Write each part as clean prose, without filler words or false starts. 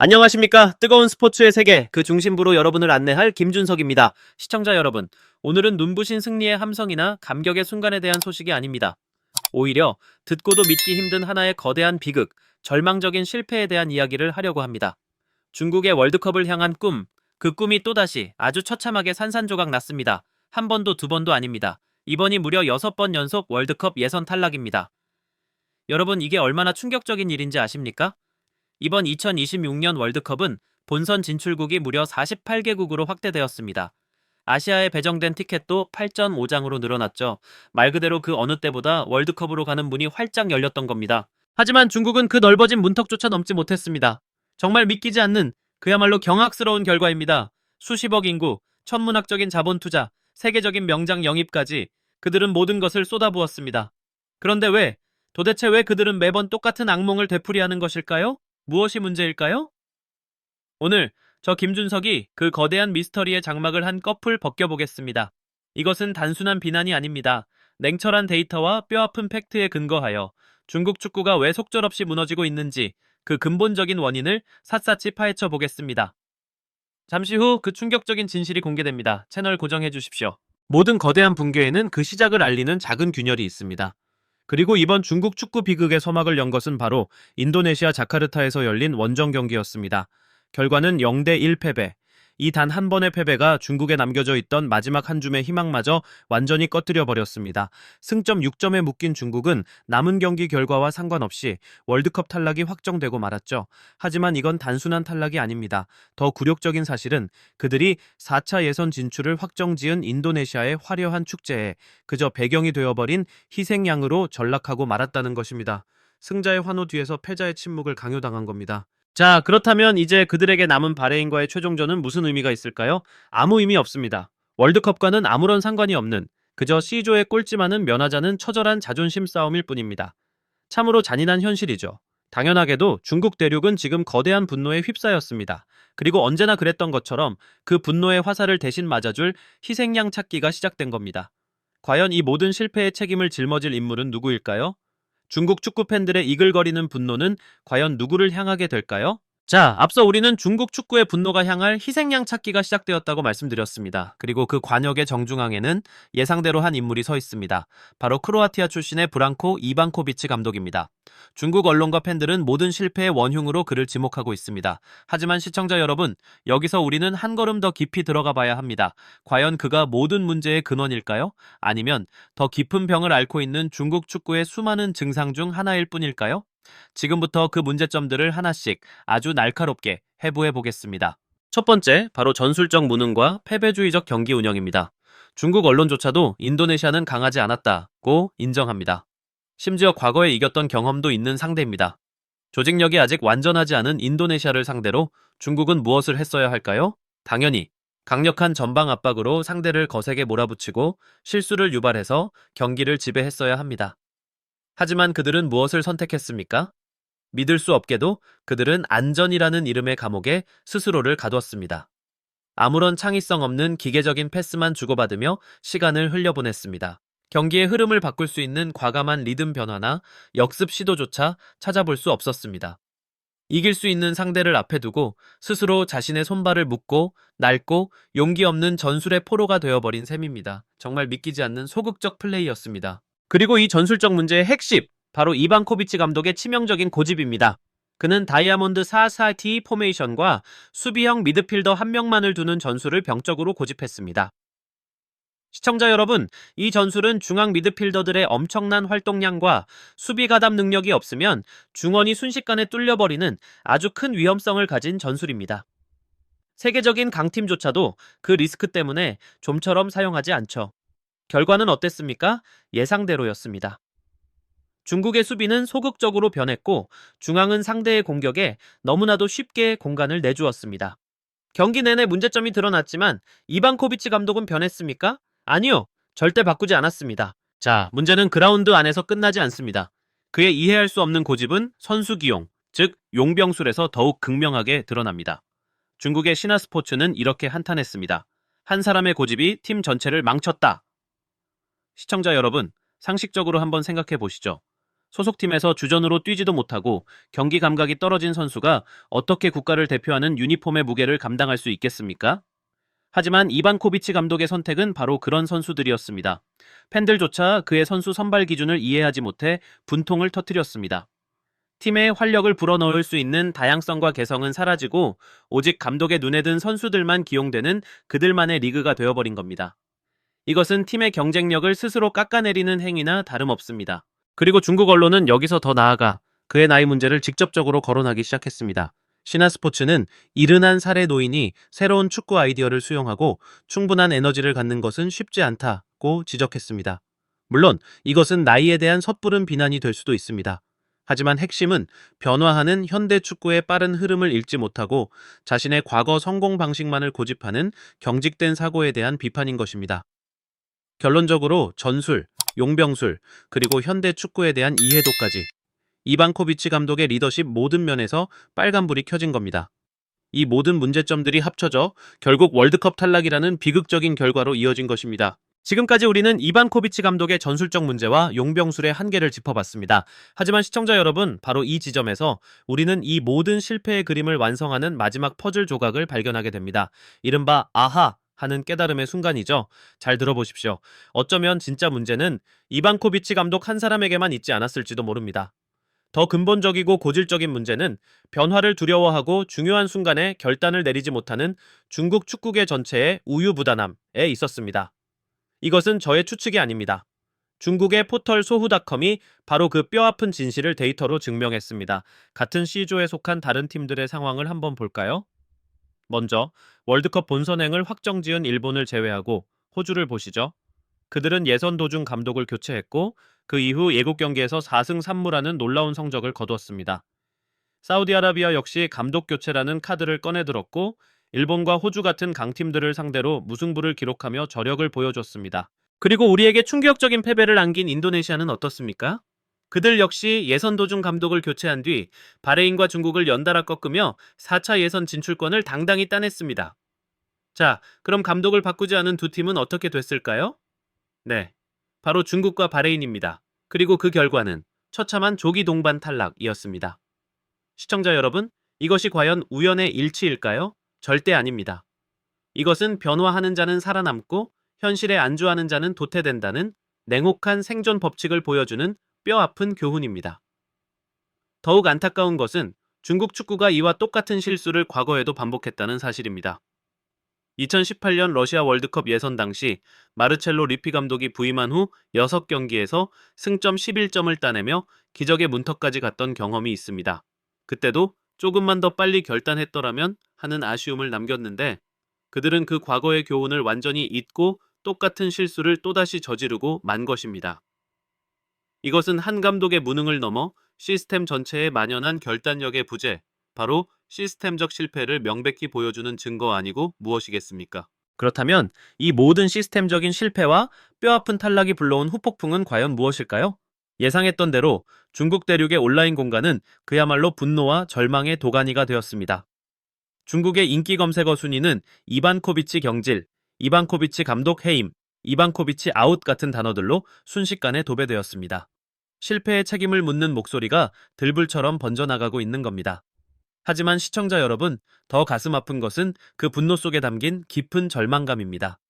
안녕하십니까? 뜨거운 스포츠의 세계, 그 중심부로 여러분을 안내할 김준석입니다. 시청자 여러분, 오늘은 눈부신 승리의 함성이나 감격의 순간에 대한 소식이 아닙니다. 오히려 듣고도 믿기 힘든 하나의 거대한 비극, 절망적인 실패에 대한 이야기를 하려고 합니다. 중국의 월드컵을 향한 꿈, 그 꿈이 또다시 아주 처참하게 산산조각 났습니다. 한 번도 두 번도 아닙니다. 이번이 무려 6번 연속 월드컵 예선 탈락입니다. 여러분, 이게 얼마나 충격적인 일인지 아십니까? 이번 2026년 월드컵은 본선 진출국이 무려 48개국으로 확대되었습니다. 아시아에 배정된 티켓도 8.5장으로 늘어났죠. 말 그대로 그 어느 때보다 월드컵으로 가는 문이 활짝 열렸던 겁니다. 하지만 중국은 그 넓어진 문턱조차 넘지 못했습니다. 정말 믿기지 않는, 그야말로 경악스러운 결과입니다. 수십억 인구, 천문학적인 자본 투자, 세계적인 명장 영입까지 그들은 모든 것을 쏟아부었습니다. 그런데 도대체 왜 그들은 매번 똑같은 악몽을 되풀이하는 것일까요? 무엇이 문제일까요? 오늘 저 김준석이 그 거대한 미스터리의 장막을 한꺼풀 벗겨보겠습니다. 이것은 단순한 비난이 아닙니다. 냉철한 데이터와 뼈아픈 팩트에 근거하여 중국 축구가 왜 속절없이 무너지고 있는지 그 근본적인 원인을 샅샅이 파헤쳐 보겠습니다. 잠시 후 그 충격적인 진실이 공개됩니다. 채널 고정해 주십시오. 모든 거대한 붕괴에는 그 시작을 알리는 작은 균열이 있습니다. 그리고 이번 중국 축구 비극의 서막을 연 것은 바로 인도네시아 자카르타에서 열린 원정 경기였습니다. 결과는 0대1 패배. 이 단 한 번의 패배가 중국에 남겨져 있던 마지막 한 줌의 희망마저 완전히 꺼뜨려 버렸습니다. 승점 6점에 묶인 중국은 남은 경기 결과와 상관없이 월드컵 탈락이 확정되고 말았죠. 하지만 이건 단순한 탈락이 아닙니다. 더 굴욕적인 사실은 그들이 4차 예선 진출을 확정지은 인도네시아의 화려한 축제에 그저 배경이 되어버린 희생양으로 전락하고 말았다는 것입니다. 승자의 환호 뒤에서 패자의 침묵을 강요당한 겁니다. 자, 그렇다면 이제 그들에게 남은 바레인과의 최종전은 무슨 의미가 있을까요? 아무 의미 없습니다. 월드컵과는 아무런 상관이 없는, 그저 C조의 꼴찌만은 면하자는 처절한 자존심 싸움일 뿐입니다. 참으로 잔인한 현실이죠. 당연하게도 중국 대륙은 지금 거대한 분노에 휩싸였습니다. 그리고 언제나 그랬던 것처럼 그 분노의 화살을 대신 맞아줄 희생양 찾기가 시작된 겁니다. 과연 이 모든 실패의 책임을 짊어질 인물은 누구일까요? 중국 축구 팬들의 이글거리는 분노는 과연 누구를 향하게 될까요? 자, 앞서 우리는 중국 축구의 분노가 향할 희생양 찾기가 시작되었다고 말씀드렸습니다. 그리고 그 관역의 정중앙에는 예상대로 한 인물이 서 있습니다. 바로 크로아티아 출신의 브랑코 이반코비치 감독입니다. 중국 언론과 팬들은 모든 실패의 원흉으로 그를 지목하고 있습니다. 하지만 시청자 여러분, 여기서 우리는 한 걸음 더 깊이 들어가 봐야 합니다. 과연 그가 모든 문제의 근원일까요? 아니면 더 깊은 병을 앓고 있는 중국 축구의 수많은 증상 중 하나일 뿐일까요? 지금부터 그 문제점들을 하나씩 아주 날카롭게 해부해 보겠습니다. 첫 번째, 바로 전술적 무능과 패배주의적 경기 운영입니다. 중국 언론조차도 인도네시아는 강하지 않았다고 인정합니다. 심지어 과거에 이겼던 경험도 있는 상대입니다. 조직력이 아직 완전하지 않은 인도네시아를 상대로 중국은 무엇을 했어야 할까요? 당연히 강력한 전방 압박으로 상대를 거세게 몰아붙이고 실수를 유발해서 경기를 지배했어야 합니다. 하지만 그들은 무엇을 선택했습니까? 믿을 수 없게도 그들은 안전이라는 이름의 감옥에 스스로를 가두었습니다. 아무런 창의성 없는 기계적인 패스만 주고받으며 시간을 흘려보냈습니다. 경기의 흐름을 바꿀 수 있는 과감한 리듬 변화나 역습 시도조차 찾아볼 수 없었습니다. 이길 수 있는 상대를 앞에 두고 스스로 자신의 손발을 묶고 낡고 용기 없는 전술의 포로가 되어버린 셈입니다. 정말 믿기지 않는 소극적 플레이였습니다. 그리고 이 전술적 문제의 핵심, 바로 이반코비치 감독의 치명적인 고집입니다. 그는 다이아몬드 4-4-2 포메이션과 수비형 미드필더 한 명만을 두는 전술을 병적으로 고집했습니다. 시청자 여러분, 이 전술은 중앙 미드필더들의 엄청난 활동량과 수비 가담 능력이 없으면 중원이 순식간에 뚫려버리는 아주 큰 위험성을 가진 전술입니다. 세계적인 강팀조차도 그 리스크 때문에 좀처럼 사용하지 않죠. 결과는 어땠습니까? 예상대로였습니다. 중국의 수비는 소극적으로 변했고 중앙은 상대의 공격에 너무나도 쉽게 공간을 내주었습니다. 경기 내내 문제점이 드러났지만 이반코비치 감독은 변했습니까? 아니요, 절대 바꾸지 않았습니다. 자, 문제는 그라운드 안에서 끝나지 않습니다. 그의 이해할 수 없는 고집은 선수 기용, 즉 용병술에서 더욱 극명하게 드러납니다. 중국의 신화스포츠는 이렇게 한탄했습니다. 한 사람의 고집이 팀 전체를 망쳤다. 시청자 여러분, 상식적으로 한번 생각해 보시죠. 소속팀에서 주전으로 뛰지도 못하고 경기 감각이 떨어진 선수가 어떻게 국가를 대표하는 유니폼의 무게를 감당할 수 있겠습니까? 하지만 이반코비치 감독의 선택은 바로 그런 선수들이었습니다. 팬들조차 그의 선수 선발 기준을 이해하지 못해 분통을 터뜨렸습니다. 팀의 활력을 불어넣을 수 있는 다양성과 개성은 사라지고 오직 감독의 눈에 든 선수들만 기용되는 그들만의 리그가 되어버린 겁니다. 이것은 팀의 경쟁력을 스스로 깎아내리는 행위나 다름없습니다. 그리고 중국 언론은 여기서 더 나아가 그의 나이 문제를 직접적으로 거론하기 시작했습니다. 신화스포츠는 이른한 사례 노인이 새로운 축구 아이디어를 수용하고 충분한 에너지를 갖는 것은 쉽지 않다고 지적했습니다. 물론 이것은 나이에 대한 섣부른 비난이 될 수도 있습니다. 하지만 핵심은 변화하는 현대 축구의 빠른 흐름을 읽지 못하고 자신의 과거 성공 방식만을 고집하는 경직된 사고에 대한 비판인 것입니다. 결론적으로 전술, 용병술, 그리고 현대 축구에 대한 이해도까지 이반코비치 감독의 리더십 모든 면에서 빨간불이 켜진 겁니다. 이 모든 문제점들이 합쳐져 결국 월드컵 탈락이라는 비극적인 결과로 이어진 것입니다. 지금까지 우리는 이반코비치 감독의 전술적 문제와 용병술의 한계를 짚어봤습니다. 하지만 시청자 여러분, 바로 이 지점에서 우리는 이 모든 실패의 그림을 완성하는 마지막 퍼즐 조각을 발견하게 됩니다. 이른바 아하! 하는 깨달음의 순간이죠. 잘 들어보십시오. 어쩌면 진짜 문제는 이반코비치 감독 한 사람에게만 있지 않았을지도 모릅니다. 더 근본적이고 고질적인 문제는 변화를 두려워하고 중요한 순간에 결단을 내리지 못하는 중국 축구계 전체의 우유부단함에 있었습니다. 이것은 저의 추측이 아닙니다. 중국의 포털 소후닷컴이 바로 그 뼈아픈 진실을 데이터로 증명했습니다. 같은 C조에 속한 다른 팀들의 상황을 한번 볼까요? 먼저 월드컵 본선행을 확정지은 일본을 제외하고 호주를 보시죠. 그들은 예선 도중 감독을 교체했고 그 이후 예국 경기에서 4승 3무라는 놀라운 성적을 거두었습니다. 사우디아라비아 역시 감독 교체라는 카드를 꺼내들었고 일본과 호주 같은 강팀들을 상대로 무승부를 기록하며 저력을 보여줬습니다. 그리고 우리에게 충격적인 패배를 안긴 인도네시아는 어떻습니까? 그들 역시 예선 도중 감독을 교체한 뒤 바레인과 중국을 연달아 꺾으며 4차 예선 진출권을 당당히 따냈습니다. 자, 그럼 감독을 바꾸지 않은 두 팀은 어떻게 됐을까요? 네, 바로 중국과 바레인입니다. 그리고 그 결과는 처참한 조기 동반 탈락이었습니다. 시청자 여러분, 이것이 과연 우연의 일치일까요? 절대 아닙니다. 이것은 변화하는 자는 살아남고 현실에 안주하는 자는 도태된다는 냉혹한 생존 법칙을 보여주는 뼈아픈 교훈입니다. 더욱 안타까운 것은 중국 축구가 이와 똑같은 실수를 과거에도 반복했다는 사실입니다. 2018년 러시아 월드컵 예선 당시 마르첼로 리피 감독이 부임한 후 6경기에서 승점 11점을 따내며 기적의 문턱까지 갔던 경험이 있습니다. 그때도 조금만 더 빨리 결단했더라면 하는 아쉬움을 남겼는데 그들은 그 과거의 교훈을 완전히 잊고 똑같은 실수를 또다시 저지르고 만 것입니다. 이것은 한 감독의 무능을 넘어 시스템 전체에 만연한 결단력의 부재, 바로 시스템적 실패를 명백히 보여주는 증거 아니고 무엇이겠습니까? 그렇다면 이 모든 시스템적인 실패와 뼈아픈 탈락이 불러온 후폭풍은 과연 무엇일까요? 예상했던 대로 중국 대륙의 온라인 공간은 그야말로 분노와 절망의 도가니가 되었습니다. 중국의 인기 검색어 순위는 이반코비치 경질, 이반코비치 감독 해임, 이반코비치 아웃 같은 단어들로 순식간에 도배되었습니다. 실패의 책임을 묻는 목소리가 들불처럼 번져나가고 있는 겁니다. 하지만 시청자 여러분, 더 가슴 아픈 것은 그 분노 속에 담긴 깊은 절망감입니다.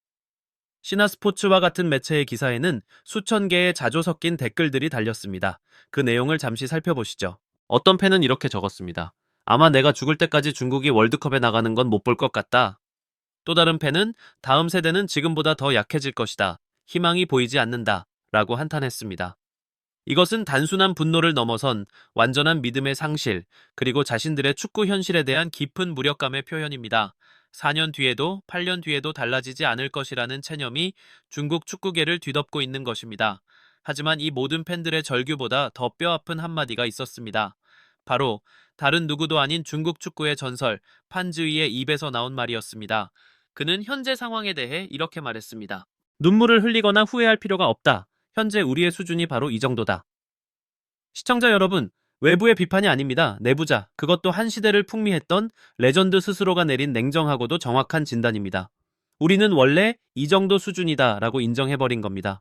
신화스포츠와 같은 매체의 기사에는 수천 개의 자조 섞인 댓글들이 달렸습니다. 그 내용을 잠시 살펴보시죠. 어떤 팬은 이렇게 적었습니다. 아마 내가 죽을 때까지 중국이 월드컵에 나가는 건 못 볼 것 같다. 또 다른 팬은 다음 세대는 지금보다 더 약해질 것이다. 희망이 보이지 않는다. 라고 한탄했습니다. 이것은 단순한 분노를 넘어선 완전한 믿음의 상실, 그리고 자신들의 축구 현실에 대한 깊은 무력감의 표현입니다. 4년 뒤에도 8년 뒤에도 달라지지 않을 것이라는 체념이 중국 축구계를 뒤덮고 있는 것입니다. 하지만 이 모든 팬들의 절규보다 더 뼈아픈 한마디가 있었습니다. 바로 다른 누구도 아닌 중국 축구의 전설 판즈위의 입에서 나온 말이었습니다. 그는 현재 상황에 대해 이렇게 말했습니다. 눈물을 흘리거나 후회할 필요가 없다. 현재 우리의 수준이 바로 이 정도다. 시청자 여러분, 외부의 비판이 아닙니다. 내부자, 그것도 한 시대를 풍미했던 레전드 스스로가 내린 냉정하고도 정확한 진단입니다. 우리는 원래 이 정도 수준이다 라고 인정해버린 겁니다.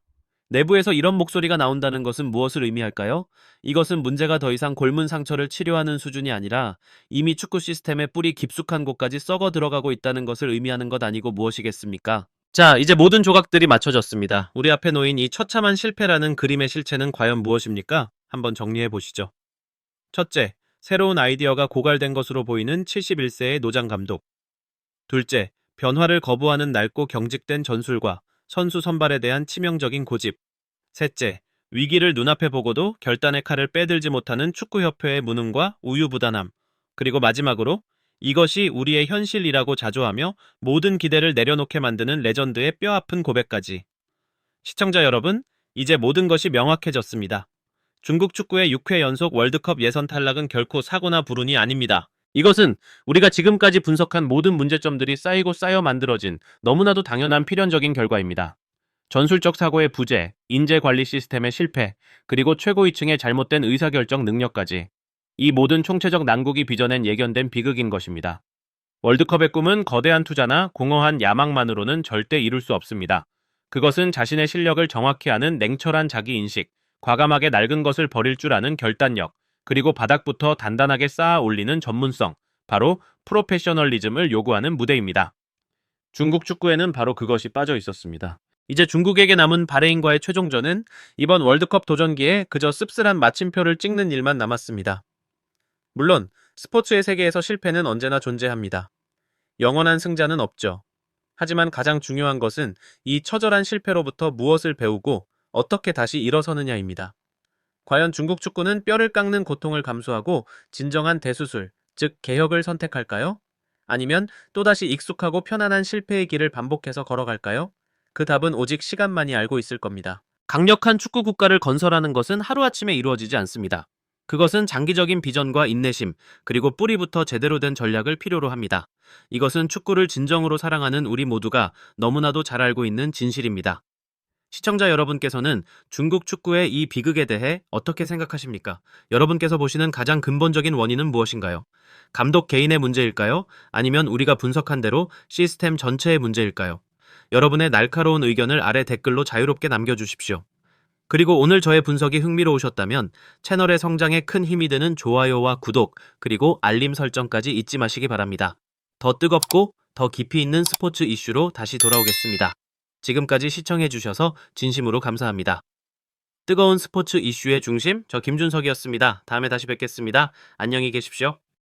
내부에서 이런 목소리가 나온다는 것은 무엇을 의미할까요? 이것은 문제가 더 이상 골문 상처를 치료하는 수준이 아니라 이미 축구 시스템의 뿌리 깊숙한 곳까지 썩어 들어가고 있다는 것을 의미하는 것 아니고 무엇이겠습니까? 자, 이제 모든 조각들이 맞춰졌습니다. 우리 앞에 놓인 이 처참한 실패라는 그림의 실체는 과연 무엇입니까? 한번 정리해 보시죠. 첫째, 새로운 아이디어가 고갈된 것으로 보이는 71세의 노장 감독. 둘째, 변화를 거부하는 낡고 경직된 전술과 선수 선발에 대한 치명적인 고집. 셋째, 위기를 눈앞에 보고도 결단의 칼을 빼들지 못하는 축구협회의 무능과 우유부단함. 그리고 마지막으로 이것이 우리의 현실이라고 자조하며 모든 기대를 내려놓게 만드는 레전드의 뼈아픈 고백까지. 시청자 여러분, 이제 모든 것이 명확해졌습니다. 중국 축구의 6회 연속 월드컵 예선 탈락은 결코 사고나 불운이 아닙니다. 이것은 우리가 지금까지 분석한 모든 문제점들이 쌓이고 쌓여 만들어진 너무나도 당연한 필연적인 결과입니다. 전술적 사고의 부재, 인재 관리 시스템의 실패, 그리고 최고위층의 잘못된 의사결정 능력까지. 이 모든 총체적 난국이 빚어낸 예견된 비극인 것입니다. 월드컵의 꿈은 거대한 투자나 공허한 야망만으로는 절대 이룰 수 없습니다. 그것은 자신의 실력을 정확히 아는 냉철한 자기인식, 과감하게 낡은 것을 버릴 줄 아는 결단력, 그리고 바닥부터 단단하게 쌓아 올리는 전문성, 바로 프로페셔널리즘을 요구하는 무대입니다. 중국 축구에는 바로 그것이 빠져 있었습니다. 이제 중국에게 남은 바레인과의 최종전은 이번 월드컵 도전기에 그저 씁쓸한 마침표를 찍는 일만 남았습니다. 물론 스포츠의 세계에서 실패는 언제나 존재합니다. 영원한 승자는 없죠. 하지만 가장 중요한 것은 이 처절한 실패로부터 무엇을 배우고 어떻게 다시 일어서느냐입니다. 과연 중국 축구는 뼈를 깎는 고통을 감수하고 진정한 대수술, 즉 개혁을 선택할까요? 아니면 또다시 익숙하고 편안한 실패의 길을 반복해서 걸어갈까요? 그 답은 오직 시간만이 알고 있을 겁니다. 강력한 축구 국가를 건설하는 것은 하루아침에 이루어지지 않습니다. 그것은 장기적인 비전과 인내심, 그리고 뿌리부터 제대로 된 전략을 필요로 합니다. 이것은 축구를 진정으로 사랑하는 우리 모두가 너무나도 잘 알고 있는 진실입니다. 시청자 여러분께서는 중국 축구의 이 비극에 대해 어떻게 생각하십니까? 여러분께서 보시는 가장 근본적인 원인은 무엇인가요? 감독 개인의 문제일까요? 아니면 우리가 분석한 대로 시스템 전체의 문제일까요? 여러분의 날카로운 의견을 아래 댓글로 자유롭게 남겨주십시오. 그리고 오늘 저의 분석이 흥미로우셨다면 채널의 성장에 큰 힘이 되는 좋아요와 구독, 그리고 알림 설정까지 잊지 마시기 바랍니다. 더 뜨겁고 더 깊이 있는 스포츠 이슈로 다시 돌아오겠습니다. 지금까지 시청해주셔서 진심으로 감사합니다. 뜨거운 스포츠 이슈의 중심, 저 김준석이었습니다. 다음에 다시 뵙겠습니다. 안녕히 계십시오.